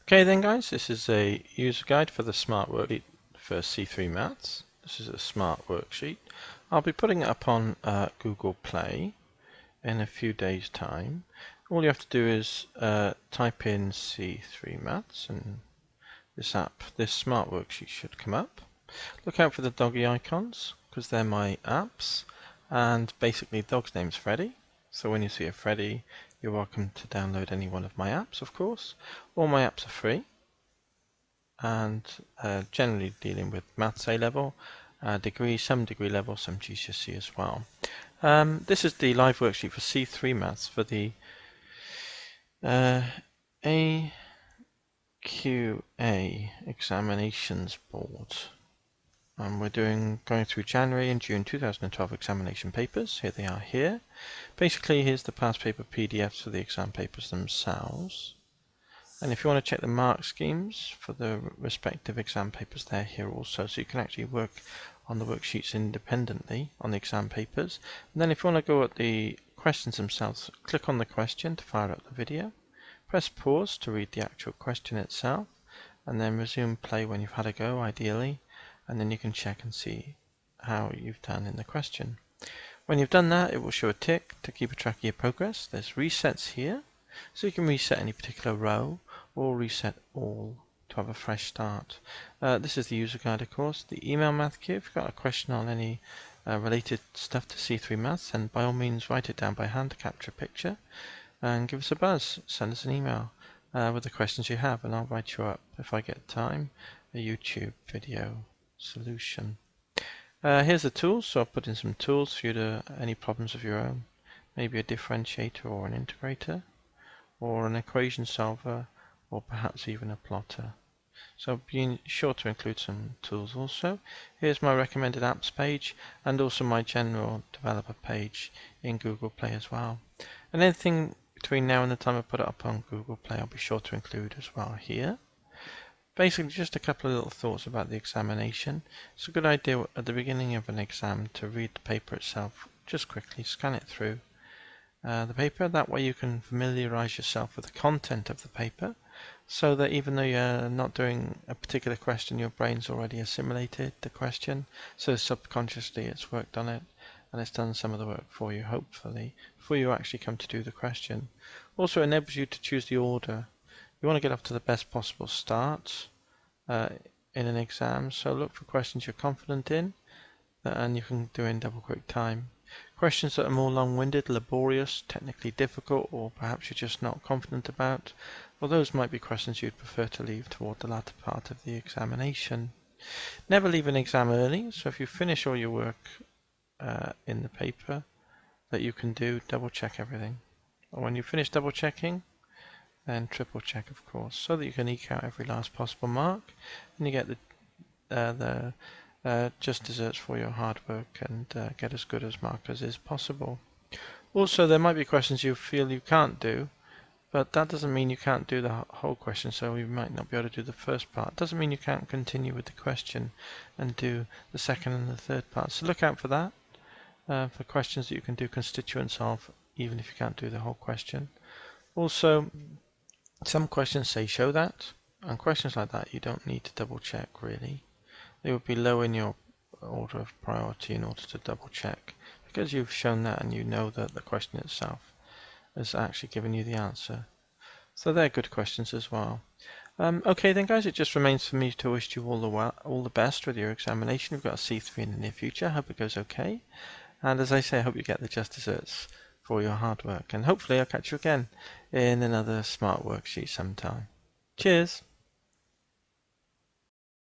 Okay then guys, this is a user guide for the Smart Worksheet for C3 Maths. This is a Smart Worksheet. I'll be putting it up on Google Play in a few days time. All you have to do is type in C3 Maths and this Smart Worksheet should come up. Look out for the doggy icons because they're my apps, and basically the dog's name's Freddy. So when you see a Freddy, you're welcome to download any one of my apps, of course. All my apps are free and generally dealing with Maths A-level, degree, some degree level, some GCSE as well. This is the live worksheet for C3 Maths for the AQA Examinations Board. We're going through January and June 2012 examination papers. Here they are here. Basically, here's the past paper PDFs for the exam papers themselves. And if you want to check the mark schemes for the respective exam papers, they're here also. So you can actually work on the worksheets independently on the exam papers. And then if you want to go at the questions themselves, click on the question to fire up the video. Press pause to read the actual question itself. And then resume play when you've had a go, ideally. And then you can check and see how you've done in the question. When you've done that, it will show a tick to keep a track of your progress. There's resets here, so you can reset any particular row or reset all to have a fresh start. This is the user guide, of course. The email math queue. If you've got a question on any related stuff to C3 Maths, then by all means write it down by hand to capture a picture and give us a buzz. Send us an email with the questions you have, and I'll write you up, if I get time, a YouTube video solution. Here's the tools, so I'll put in some tools for you to any problems of your own. Maybe a differentiator or an integrator, or an equation solver, or perhaps even a plotter. So be sure to include some tools also. Here's my recommended apps page, and also my general developer page in Google Play as well. And anything between now and the time I put it up on Google Play, I'll be sure to include as well here. Basically, just a couple of little thoughts about the examination. It's a good idea at the beginning of an exam to read the paper itself, just quickly scan it through the paper. That way you can familiarize yourself with the content of the paper, so that even though you're not doing a particular question, your brain's already assimilated the question, so subconsciously it's worked on it and it's done some of the work for you, hopefully, before you actually come to do the question. Also enables you to choose the order. You want to get off to the best possible start in an exam, so look for questions you're confident in and you can do in double quick time. Questions that are more long-winded, laborious, technically difficult, or perhaps you're just not confident about, well, those might be questions you'd prefer to leave toward the latter part of the examination. Never leave an exam early, so if you finish all your work in the paper that you can do, double check everything. And when you finish double checking, then triple check, of course, so that you can eke out every last possible mark and you get the just desserts for your hard work and get as good as marked as is possible. Also, there might be questions you feel you can't do, but that doesn't mean you can't do the whole question, so you might not be able to do the first part. Doesn't mean you can't continue with the question and do the second and the third part. So look out for that, for questions that you can do constituents of, even if you can't do the whole question. Also, some questions say show that, and questions like that you don't need to double check really. They would be low in your order of priority in order to double check, because you've shown that and you know that the question itself has actually given you the answer. So they're good questions as well. Okay then guys, it just remains for me to wish you all the best with your examination. We've got a C3 in the near future. I hope it goes okay. And as I say, I hope you get the just desserts for your hard work. And hopefully I'll catch you again in another Smart Worksheet sometime. Cheers!